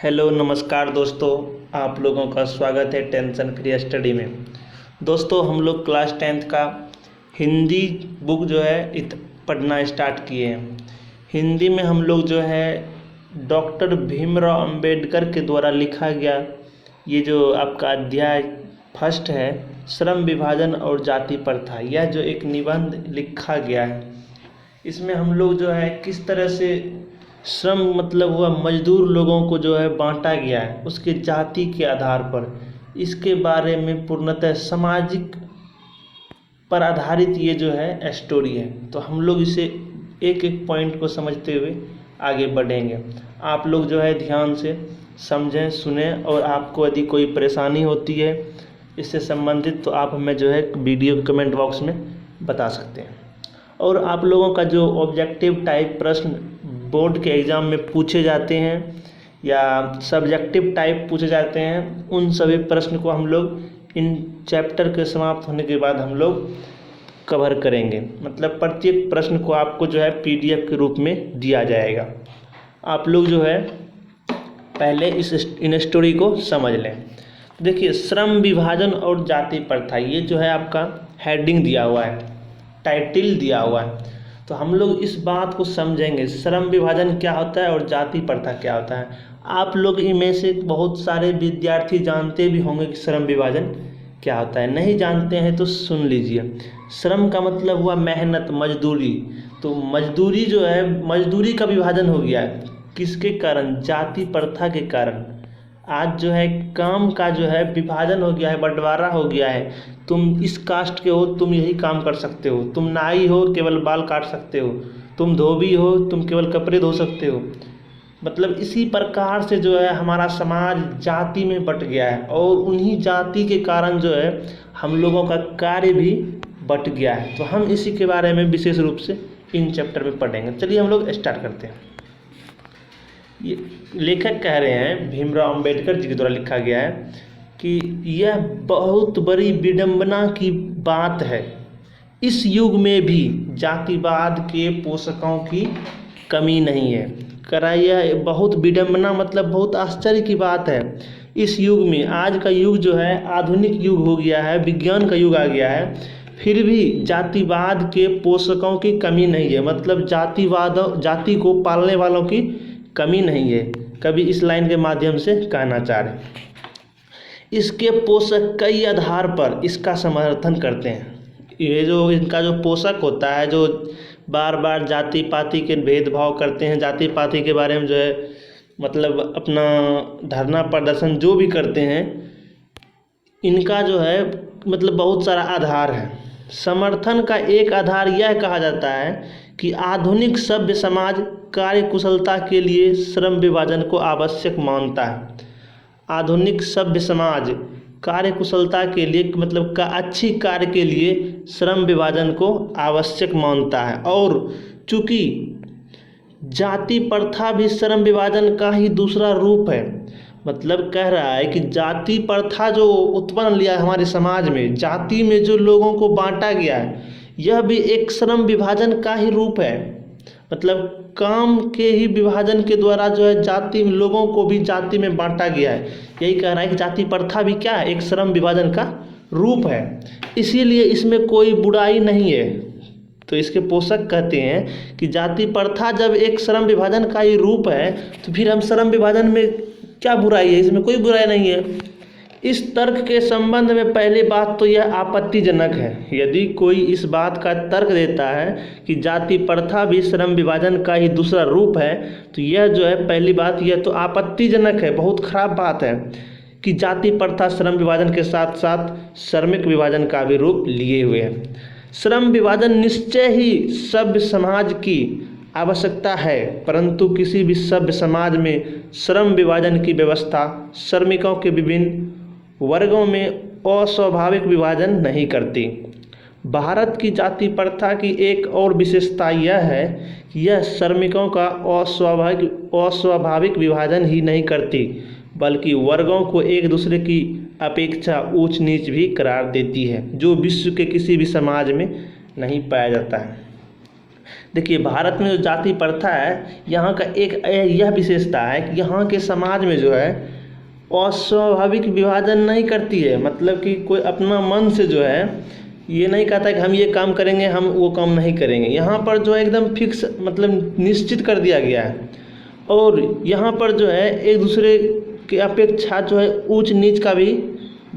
Hello नमस्कार दोस्तों। आप लोगों का स्वागत है टेंशन फ्री स्टडी में। दोस्तों हम लोग क्लास 10th का हिंदी बुक जो है पढ़ना स्टार्ट किए हैं। हिंदी में हम लोग जो है डॉक्टर भीमराव अंबेडकर के द्वारा लिखा गया ये जो आपका अध्याय फर्स्ट है, श्रम विभाजन और जाति प्रथा, यह जो एक निबंध लिखा गया है, इसमें हम लोग जो है किस तरह से श्रम मतलब हुआ मजदूर लोगों को जो है बांटा गया है उसके जाति के आधार पर, इसके बारे में पूर्णतः सामाजिक पर आधारित ये जो है स्टोरी है। तो हम लोग इसे एक एक पॉइंट को समझते हुए आगे बढ़ेंगे। आप लोग जो है ध्यान से समझें, सुने, और आपको यदि कोई परेशानी होती है इससे संबंधित तो आप हमें जो है वीडियो के कमेंट बॉक्स में बता सकते हैं। और आप लोगों का जो ऑब्जेक्टिव टाइप प्रश्न बोर्ड के एग्ज़ाम में पूछे जाते हैं या सब्जेक्टिव टाइप पूछे जाते हैं, उन सभी प्रश्न को हम लोग इन चैप्टर के समाप्त होने के बाद हम लोग कवर करेंगे। मतलब प्रत्येक प्रश्न को आपको जो है पीडीएफ के रूप में दिया जाएगा। आप लोग जो है पहले इन स्टोरी को समझ लें। देखिए, श्रम विभाजन और जाति प्रथा, ये जो है आपका हेडिंग दिया हुआ है, टाइटल दिया हुआ है। तो हम लोग इस बात को समझेंगे, श्रम विभाजन क्या होता है और जाति प्रथा क्या होता है। आप लोग इनमें से बहुत सारे विद्यार्थी जानते भी होंगे कि श्रम विभाजन क्या होता है, नहीं जानते हैं तो सुन लीजिए। श्रम का मतलब हुआ मेहनत, मजदूरी। तो मजदूरी जो है, मजदूरी का विभाजन हो गया है किसके कारण? जाति प्रथा के कारण। आज जो है काम का जो है विभाजन हो गया है, बंटवारा हो गया है। तुम इस कास्ट के हो, तुम यही काम कर सकते हो। तुम नाई हो, केवल बाल काट सकते हो। तुम धोबी हो, तुम केवल कपड़े धो सकते हो। मतलब इसी प्रकार से जो है हमारा समाज जाति में बट गया है, और उन्हीं जाति के कारण जो है हम लोगों का कार्य भी बट गया है। तो हम इसी के बारे में विशेष रूप से इन चैप्टर में पढ़ेंगे। चलिए हम लोग स्टार्ट करते हैं। ये लेखक कह रहे हैं, भीमराव अंबेडकर जी के द्वारा लिखा गया है कि यह बहुत बड़ी विडंबना की बात है, इस युग में भी जातिवाद के पोषकों की कमी नहीं है। करा यह बहुत विडंबना मतलब बहुत आश्चर्य की बात है। इस युग में, आज का युग जो है आधुनिक युग हो गया है, विज्ञान का युग आ गया है, फिर भी जातिवाद के पोषकों की कमी नहीं है। मतलब जाति को पालने वालों की कमी नहीं है। कभी इस लाइन के माध्यम से कहना चाह रहे हैं, इसके पोषक कई आधार पर इसका समर्थन करते हैं। ये जो इनका जो पोषक होता है, जो बार बार जाति पाति के भेदभाव करते हैं, जाति पाति के बारे में जो है मतलब अपना धरना प्रदर्शन जो भी करते हैं, इनका जो है मतलब बहुत सारा आधार है। समर्थन का एक आधार यह कहा जाता है कि आधुनिक सभ्य समाज कार्य कुशलता के लिए श्रम विभाजन को आवश्यक मानता है। आधुनिक सभ्य समाज कार्य कुशलता के लिए मतलब का अच्छी कार्य के लिए श्रम विभाजन को आवश्यक मानता है। और चूँकि जाति प्रथा भी श्रम विभाजन का ही दूसरा रूप है। मतलब कह रहा है कि जाति प्रथा जो उत्पन्न लिया है हमारे समाज में, जाति में जो लोगों को बांटा गया है, यह भी एक श्रम विभाजन का ही रूप है। मतलब काम के ही विभाजन के द्वारा जो है जाति में लोगों को भी जाति में बांटा गया है। यही कह रहा है कि जाति प्रथा भी क्या है? एक श्रम विभाजन का रूप है। इसीलिए इसमें कोई बुराई नहीं है। तो इसके पोषक कहते हैं कि जाति प्रथा जब एक श्रम विभाजन का ही रूप है तो फिर हम श्रम विभाजन में क्या बुराई है? इसमें कोई बुराई नहीं है। इस तर्क के संबंध में पहली बात तो यह आपत्तिजनक है। यदि कोई इस बात का तर्क देता है कि जाति प्रथा भी श्रम विभाजन का ही दूसरा रूप है, तो यह जो है पहली बात यह तो आपत्तिजनक है, बहुत खराब बात है कि जाति प्रथा श्रम विभाजन के साथ साथ श्रमिक विभाजन का भी रूप लिए हुए है। श्रम विभाजन निश्चय ही सभ्य समाज की आवश्यकता है, परंतु किसी भी सभ्य समाज में श्रम विभाजन की व्यवस्था श्रमिकों के विभिन्न वर्गों में अस्वाभाविक विभाजन नहीं करती। भारत की जाति प्रथा की एक और विशेषता यह है कि यह श्रमिकों का अस्वाभाविक विभाजन ही नहीं करती, बल्कि वर्गों को एक दूसरे की अपेक्षा ऊंच नीच भी करार देती है, जो विश्व के किसी भी समाज में नहीं पाया जाता है। देखिए, भारत में जो जाति प्रथा है, यहाँ का एक यह विशेषता है कि यहाँ के समाज में जो है अस्वाभाविक विभाजन नहीं करती है। मतलब कि कोई अपना मन से जो है ये नहीं कहता है कि हम ये काम करेंगे, हम वो काम नहीं करेंगे। यहाँ पर जो है एकदम फिक्स, मतलब निश्चित कर दिया गया है। और यहाँ पर जो है एक दूसरे की अपेक्षा जो है ऊंच नीच का भी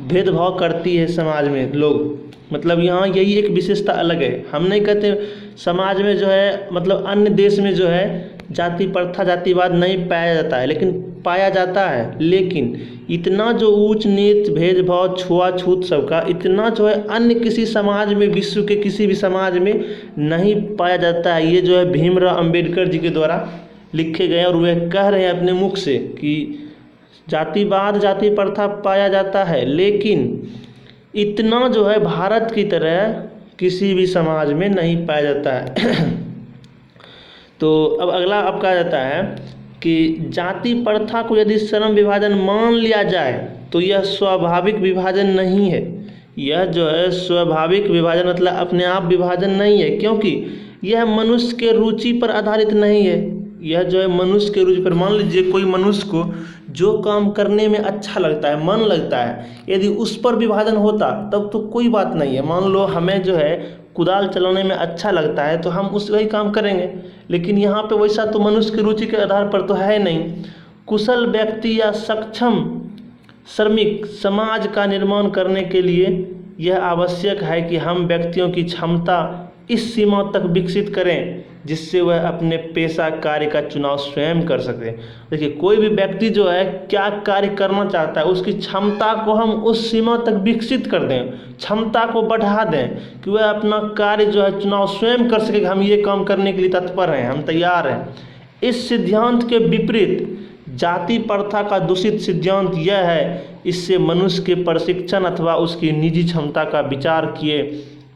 भेदभाव करती है समाज में लोग। मतलब यहाँ यही एक विशेषता अलग है। हम नहीं कहते समाज में जो है, मतलब अन्य देश में जो है जाति प्रथा जातिवाद नहीं पाया जाता है, लेकिन पाया जाता है। लेकिन इतना जो ऊंच नीच भेदभाव छुआछूत सबका, इतना जो है अन्य किसी समाज में, विश्व के किसी भी समाज में नहीं पाया जाता है। ये जो है भीमराव अंबेडकर जी के द्वारा लिखे गए और वे कह रहे हैं अपने मुख से कि जातिवाद जाति प्रथा पाया जाता है, लेकिन इतना जो है भारत की तरह किसी भी समाज में नहीं पाया जाता है। तो अब अगला अब कहा जाता है कि जाति प्रथा को यदि श्रम विभाजन मान लिया जाए तो यह स्वाभाविक विभाजन नहीं है। यह जो है स्वाभाविक विभाजन मतलब अपने आप विभाजन नहीं है, क्योंकि यह मनुष्य के रुचि पर आधारित नहीं है। यह जो है मनुष्य के रुचि पर, मान लीजिए कोई मनुष्य को जो काम करने में अच्छा लगता है, मन लगता है, यदि उस पर विभाजन होता तब तो कोई बात नहीं है। मान लो हमें जो है कुदाल चलाने में अच्छा लगता है तो हम उस वही काम करेंगे, लेकिन यहाँ पे वैसा तो मनुष्य की रुचि के आधार पर तो है नहीं। कुशल व्यक्ति या सक्षम श्रमिक समाज का निर्माण करने के लिए यह आवश्यक है कि हम व्यक्तियों की क्षमता इस सीमा तक विकसित करें जिससे वह अपने पेशा कार्य का चुनाव स्वयं कर सके। देखिए, कोई भी व्यक्ति जो है क्या कार्य करना चाहता है, उसकी क्षमता को हम उस सीमा तक विकसित कर दें, क्षमता को बढ़ा दें कि वह अपना कार्य जो है चुनाव स्वयं कर सके कि हम ये काम करने के लिए तत्पर हैं, हम तैयार हैं। इस सिद्धांत के विपरीत जाति प्रथा का दूषित सिद्धांत यह है, इससे मनुष्य के प्रशिक्षण अथवा उसकी निजी क्षमता का विचार किए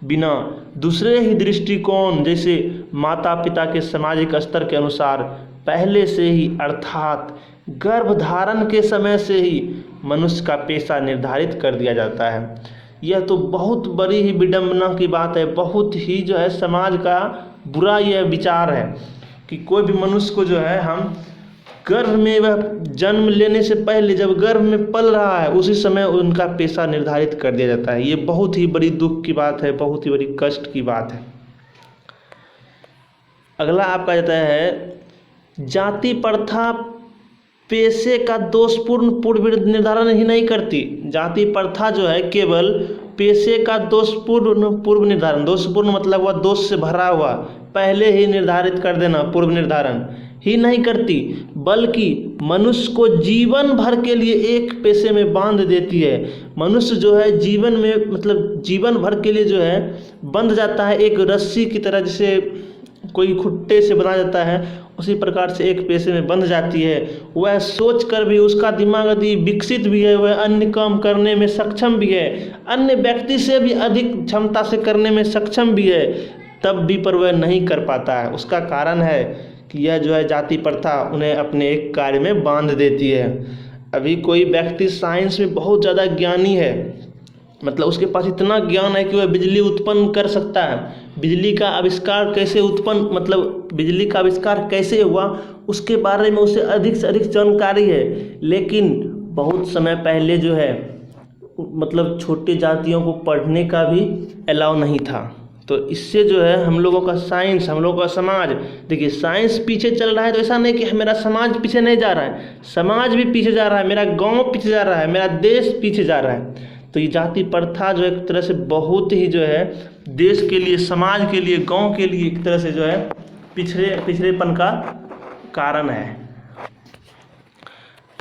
बिना दूसरे ही दृष्टिकोण जैसे माता पिता के सामाजिक स्तर के अनुसार पहले से ही अर्थात गर्भधारण के समय से ही मनुष्य का पेशा निर्धारित कर दिया जाता है। यह तो बहुत बड़ी ही विडंबना की बात है, बहुत ही जो है समाज का बुरा यह विचार है कि कोई भी मनुष्य को जो है हम गर्भ में, वह जन्म लेने से पहले जब गर्भ में पल रहा है उसी समय उनका पेशा निर्धारित कर दिया जाता है। ये बहुत ही बड़ी दुख की बात है, बहुत ही बड़ी कष्ट की बात है। अगला आपका जाता है जाति प्रथा पेशे का दोषपूर्ण पूर्व निर्धारण ही नहीं करती। जाति प्रथा जो है केवल पेशे का दोषपूर्ण पूर्व निर्धारण, दोषपूर्ण मतलब वह दोष से भरा हुआ पहले ही निर्धारित कर देना, पूर्व निर्धारण ही नहीं करती, बल्कि मनुष्य को जीवन भर के लिए एक पेशे में बांध देती है। मनुष्य जो है जीवन में, मतलब जीवन भर के लिए जो है बंध जाता है एक रस्सी की तरह, जैसे कोई खुट्टे से बना जाता है, उसी प्रकार से एक पेशे में बंध जाती है। वह सोच कर भी, उसका दिमाग यदि विकसित भी है, वह अन्य काम करने में सक्षम भी है, अन्य व्यक्ति से भी अधिक क्षमता से करने में सक्षम भी है, तब भी पर वह नहीं कर पाता है। उसका कारण है कि यह जो है जाति प्रथा उन्हें अपने एक कार्य में बांध देती है। अभी कोई व्यक्ति साइंस में बहुत ज़्यादा ज्ञानी है, मतलब उसके पास इतना ज्ञान है कि वह बिजली उत्पन्न कर सकता है। बिजली का आविष्कार कैसे उत्पन्न, मतलब बिजली का आविष्कार कैसे हुआ उसके बारे में उसे अधिक से अधिक जानकारी है, लेकिन बहुत समय पहले जो है मतलब छोटी जातियों को पढ़ने का भी अलाउ नहीं था। तो इससे जो है हम लोगों का साइंस, हम लोगों का समाज, देखिए साइंस पीछे चल रहा है तो ऐसा नहीं कि मेरा समाज पीछे नहीं जा रहा है, समाज भी पीछे जा रहा है, मेरा गांव पीछे जा रहा है, मेरा देश पीछे जा रहा है। तो ये जाति प्रथा जो एक तरह से बहुत ही जो है देश के लिए, समाज के लिए, गांव के लिए एक तरह से जो है पिछड़ेपन का कारण है।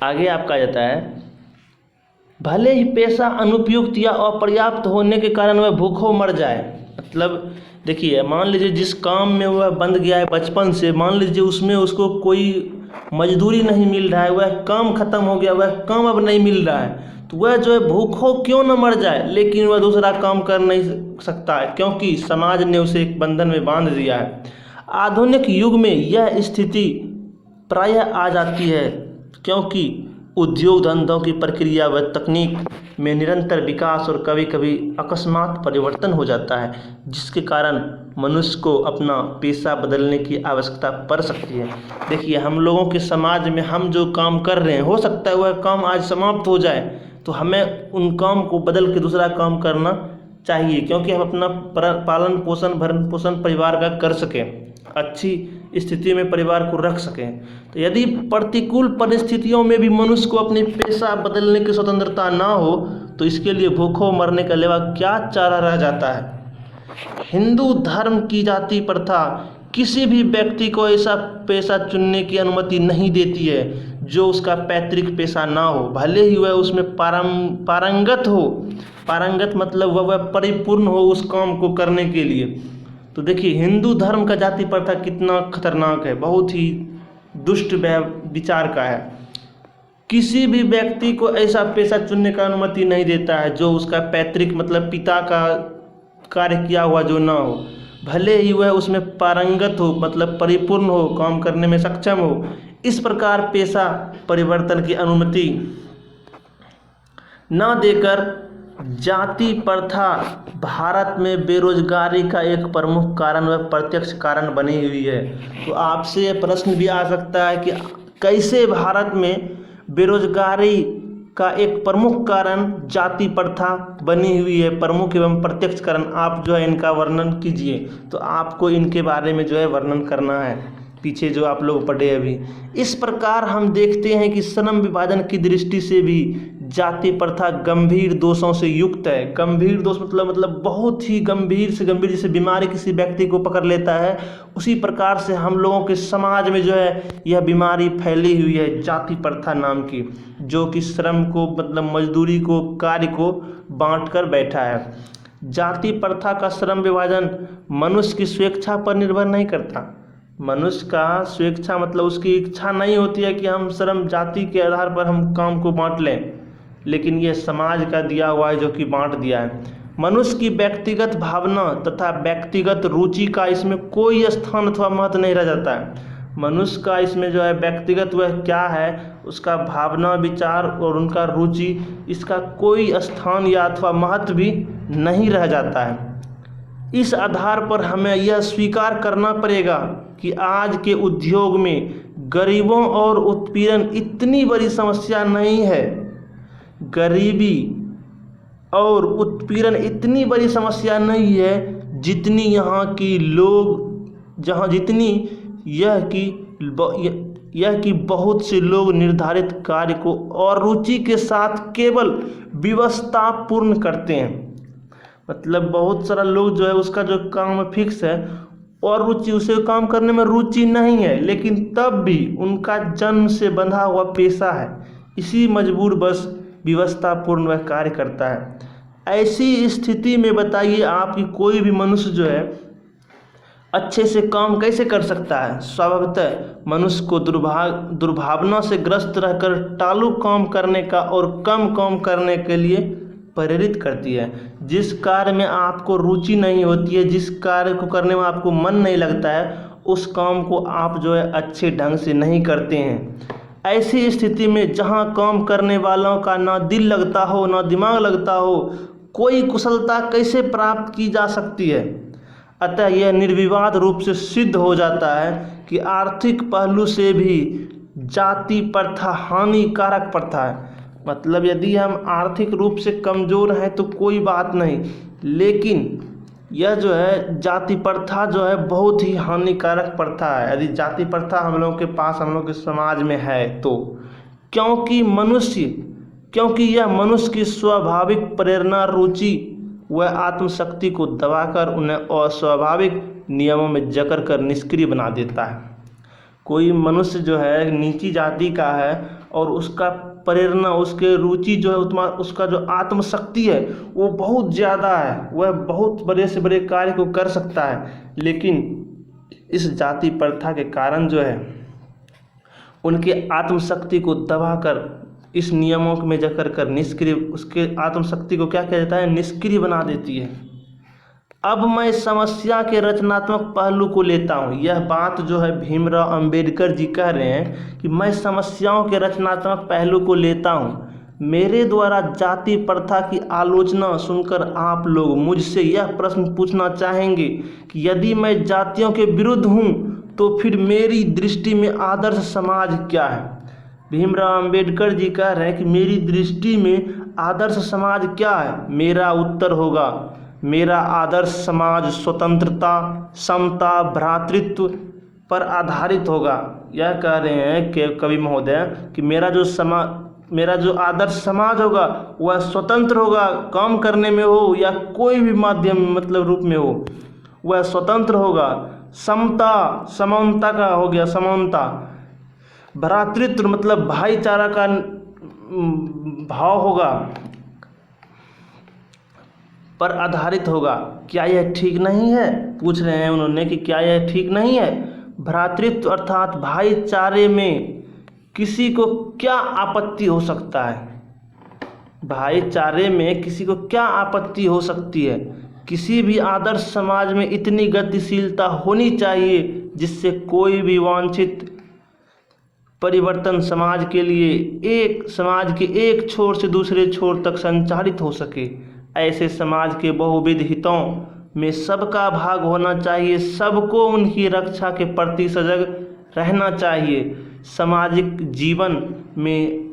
आगे आपका जाता है भले ही पेशा अनुपयुक्त या अपर्याप्त होने के कारण वह भूखों मर जाए। मतलब देखिए, मान लीजिए जिस काम में वह बंध गया है बचपन से, मान लीजिए उसमें उसको कोई मजदूरी नहीं मिल रहा है, वह काम खत्म हो गया, वह काम अब नहीं मिल रहा है, तो वह जो है भूखों क्यों न मर जाए, लेकिन वह दूसरा काम कर नहीं सकता है क्योंकि समाज ने उसे एक बंधन में बांध दिया है। आधुनिक युग में यह स्थिति प्रायः आ जाती है क्योंकि उद्योग धंधों की प्रक्रिया व तकनीक में निरंतर विकास और कभी कभी अकस्मात परिवर्तन हो जाता है, जिसके कारण मनुष्य को अपना पेशा बदलने की आवश्यकता पड़ सकती है। देखिए, हम लोगों के समाज में हम जो काम कर रहे हैं, हो सकता है वह काम आज समाप्त हो जाए, तो हमें उन काम को बदल के दूसरा काम करना चाहिए, क्योंकि हम अपना पालन पोषण भरण पोषण परिवार का कर सकें, अच्छी स्थिति में परिवार को रख सकें। तो यदि प्रतिकूल परिस्थितियों में भी मनुष्य को अपनी पेशा बदलने की स्वतंत्रता ना हो, तो इसके लिए भूखों मरने के अलावा क्या चारा रह जाता है। हिंदू धर्म की जाति प्रथा किसी भी व्यक्ति को ऐसा पेशा चुनने की अनुमति नहीं देती है जो उसका पैतृक पेशा ना हो, भले ही वह उसमें पारंगत हो। पारंगत मतलब वह परिपूर्ण हो उस काम को करने के लिए। तो देखिए, हिंदू धर्म का जाति प्रथा कितना खतरनाक है, बहुत ही दुष्ट विचार का है। किसी भी व्यक्ति को ऐसा पेशा चुनने का अनुमति नहीं देता है जो उसका पैतृक मतलब पिता का कार्य किया हुआ जो ना हो, भले ही वह उसमें पारंगत हो मतलब परिपूर्ण हो, काम करने में सक्षम हो। इस प्रकार पेशा परिवर्तन की अनुमति ना देकर जाति प्रथा भारत में बेरोजगारी का एक प्रमुख कारण व प्रत्यक्ष कारण बनी हुई है। तो आपसे यह प्रश्न भी आ सकता है कि कैसे भारत में बेरोजगारी का एक प्रमुख कारण जाति प्रथा बनी हुई है, प्रमुख एवं प्रत्यक्ष कारण आप जो है इनका वर्णन कीजिए। तो आपको इनके बारे में जो है वर्णन करना है, पीछे जो आप लोग पढ़े अभी। इस प्रकार हम देखते हैं कि श्रम विभाजन की दृष्टि से भी जाति प्रथा गंभीर दोषों से युक्त है। गंभीर दोष मतलब बहुत ही गंभीर से गंभीर, जैसे बीमारी किसी व्यक्ति को पकड़ लेता है, उसी प्रकार से हम लोगों के समाज में जो है यह बीमारी फैली हुई है जाति प्रथा नाम की, जो कि श्रम को मतलब मजदूरी को कार्य को बांट कर बैठा है। जाति प्रथा का श्रम विभाजन मनुष्य की स्वेच्छा पर निर्भर नहीं करता। मनुष्य का स्वेच्छा मतलब उसकी इच्छा नहीं होती है कि हम श्रम जाति के आधार पर हम काम को बांट लें, लेकिन यह समाज का दिया हुआ है जो कि बांट दिया है। मनुष्य की व्यक्तिगत भावना तथा व्यक्तिगत रुचि का इसमें कोई स्थान अथवा महत्व नहीं रह जाता है। मनुष्य का इसमें जो है व्यक्तिगत वह क्या है, उसका भावना विचार और उनका रुचि, इसका कोई स्थान या अथवा महत्व भी नहीं रह जाता है। इस आधार पर हमें यह स्वीकार करना पड़ेगा कि आज के उद्योग में गरीबों और उत्पीड़न इतनी बड़ी समस्या नहीं है। गरीबी और उत्पीड़न इतनी बड़ी समस्या नहीं है जितनी यहाँ की लोग जितनी यह कि बहुत से लोग निर्धारित कार्य को और रुचि के साथ केवल व्यवस्था पूर्ण करते हैं। मतलब बहुत सारा लोग जो है उसका जो काम फिक्स है और रुचि उसे काम करने में रुचि नहीं है, लेकिन तब भी उनका जन्म से बंधा हुआ पेशा है, इसी मजबूर बस व्यवस्थापूर्ण वह कार्य करता है। ऐसी स्थिति में बताइए आप कि कोई भी मनुष्य जो है अच्छे से काम कैसे कर सकता है। स्वभावतः मनुष्य को दुर्भावना से ग्रस्त रहकर टालू काम करने का और कम काम करने के लिए प्रेरित करती है। जिस कार्य में आपको रुचि नहीं होती है, जिस कार्य को करने में आपको मन नहीं लगता है, उस काम को आप जो है अच्छे ढंग से नहीं करते हैं। ऐसी स्थिति में जहां काम करने वालों का ना दिल लगता हो ना दिमाग लगता हो, कोई कुशलता कैसे प्राप्त की जा सकती है। अतः यह निर्विवाद रूप से सिद्ध हो जाता है कि आर्थिक पहलू से भी जाति प्रथा हानिकारक प्रथा है। मतलब यदि हम आर्थिक रूप से कमज़ोर हैं तो कोई बात नहीं, लेकिन यह जो है जाति प्रथा जो है बहुत ही हानिकारक प्रथा है। यदि जाति प्रथा हम लोगों के पास हम लोग के समाज में है तो क्योंकि यह मनुष्य की स्वाभाविक प्रेरणा रुचि व आत्मशक्ति को दबाकर उन्हें अस्वाभाविक नियमों में जकड़ कर निष्क्रिय बना देता है। कोई मनुष्य जो है नीची जाति का है और उसका प्रेरणा उसके रुचि जो है उसका जो आत्मशक्ति है वो बहुत ज़्यादा है, वह बहुत बड़े से बड़े कार्य को कर सकता है, लेकिन इस जाति प्रथा के कारण जो है उनके आत्मशक्ति को दबाकर इस नियमों में जकड़ कर निष्क्रिय उसके आत्मशक्ति को क्या किया जाता है, निष्क्रिय बना देती है। अब मैं समस्या के रचनात्मक पहलू को लेता हूँ। यह बात जो है भीमराव अंबेडकर जी कह रहे हैं कि मैं समस्याओं के रचनात्मक पहलू को लेता हूँ। मेरे द्वारा जाति प्रथा की आलोचना सुनकर आप लोग मुझसे यह प्रश्न पूछना चाहेंगे कि यदि मैं जातियों के विरुद्ध हूँ तो फिर मेरी दृष्टि में आदर्श समाज क्या है। भीमराव अंबेडकर जी कह रहे हैं कि मेरी दृष्टि में आदर्श समाज क्या है। मेरा उत्तर होगा, मेरा आदर्श समाज स्वतंत्रता, समता, भ्रातृत्व पर आधारित होगा। यह कह रहे हैं कि कवि महोदय कि मेरा जो आदर्श समाज होगा वह स्वतंत्र होगा, काम करने में हो या कोई भी माध्यम मतलब रूप में हो, वह स्वतंत्र होगा। समता, समानता का हो गया समानता। भ्रातृत्व मतलब भाईचारा का भाव होगा, पर आधारित होगा। क्या यह ठीक नहीं है, पूछ रहे हैं उन्होंने कि क्या यह ठीक नहीं है। भ्रातृत्व अर्थात भाईचारे में किसी को क्या आपत्ति हो सकता है। भाईचारे में किसी को क्या आपत्ति हो सकती है। किसी भी आदर्श समाज में इतनी गतिशीलता होनी चाहिए जिससे कोई भी वांछित परिवर्तन समाज के एक छोर से दूसरे छोर तक संचालित हो सके। ऐसे समाज के बहुविध हितों में सबका भाग होना चाहिए, सबको उनकी रक्षा के प्रति सजग रहना चाहिए। सामाजिक जीवन में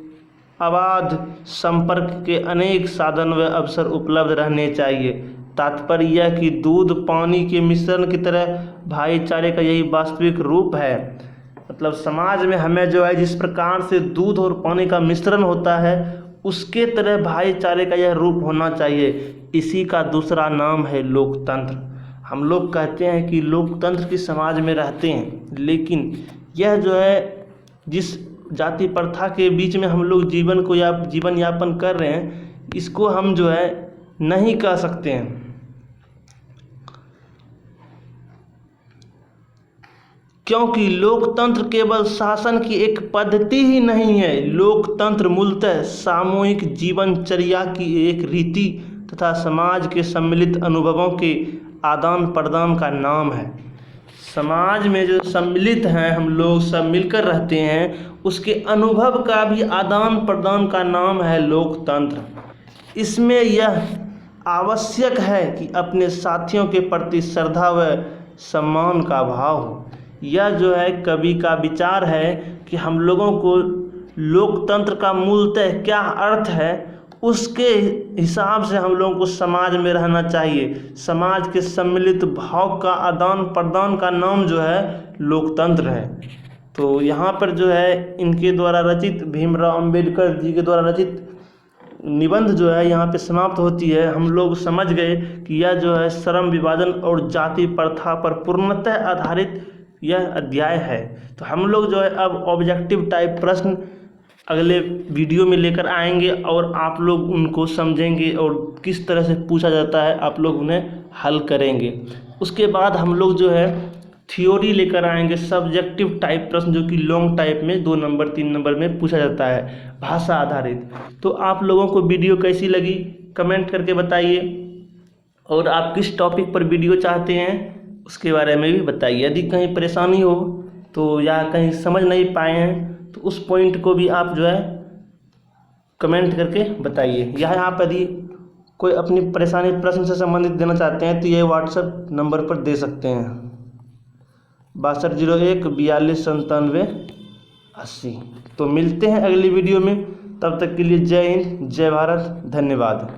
अबाध संपर्क के अनेक साधन व अवसर उपलब्ध रहने चाहिए। तात्पर्य यह कि दूध पानी के मिश्रण की तरह भाईचारे का यही वास्तविक रूप है। मतलब समाज में हमें जो है जिस प्रकार से दूध और पानी का मिश्रण होता है उसके तरह भाईचारे का यह रूप होना चाहिए। इसी का दूसरा नाम है लोकतंत्र। हम लोग कहते हैं कि लोकतंत्र की समाज में रहते हैं, लेकिन यह जो है जिस जाति प्रथा के बीच में हम लोग जीवन यापन कर रहे हैं, इसको हम जो है नहीं कह सकते हैं। क्योंकि लोकतंत्र केवल शासन की एक पद्धति ही नहीं है। लोकतंत्र मूलतः सामूहिक जीवनचर्या की एक रीति तथा समाज के सम्मिलित अनुभवों के आदान प्रदान का नाम है। समाज में जो सम्मिलित हैं, हम लोग सब मिलकर रहते हैं, उसके अनुभव का भी आदान प्रदान का नाम है लोकतंत्र। इसमें यह आवश्यक है कि अपने साथियों के प्रति श्रद्धा व सम्मान का भाव हो। यह जो है कवि का विचार है कि हम लोगों को लोकतंत्र का मूलतः क्या अर्थ है उसके हिसाब से हम लोगों को समाज में रहना चाहिए। समाज के सम्मिलित भाव का आदान प्रदान का नाम जो है लोकतंत्र है। तो यहाँ पर जो है इनके द्वारा रचित, भीमराव अंबेडकर जी के द्वारा रचित निबंध जो है यहाँ पे समाप्त होती है। हम लोग समझ गए कि यह जो है श्रम विभाजन और जाति प्रथा पर पूर्णतः आधारित यह अध्याय है। तो हम लोग जो है अब ऑब्जेक्टिव टाइप प्रश्न अगले वीडियो में लेकर आएंगे और आप लोग उनको समझेंगे और किस तरह से पूछा जाता है आप लोग उन्हें हल करेंगे। उसके बाद हम लोग जो है थ्योरी लेकर आएंगे, सब्जेक्टिव टाइप प्रश्न जो कि लॉन्ग टाइप में 2 नंबर 3 नंबर में पूछा जाता है, भाषा आधारित। तो आप लोगों को वीडियो कैसी लगी कमेंट करके बताइए, और आप किस टॉपिक पर वीडियो चाहते हैं उसके बारे में भी बताइए। यदि कहीं परेशानी हो तो या कहीं समझ नहीं पाए हैं तो उस पॉइंट को भी आप जो है कमेंट करके बताइए। यहाँ आप यदि कोई अपनी परेशानी प्रश्न से संबंधित देना चाहते हैं तो ये व्हाट्सएप नंबर पर दे सकते हैं 6201 42 97 80। तो मिलते हैं अगली वीडियो में, तब तक के लिए जय हिंद, जय भारत, धन्यवाद।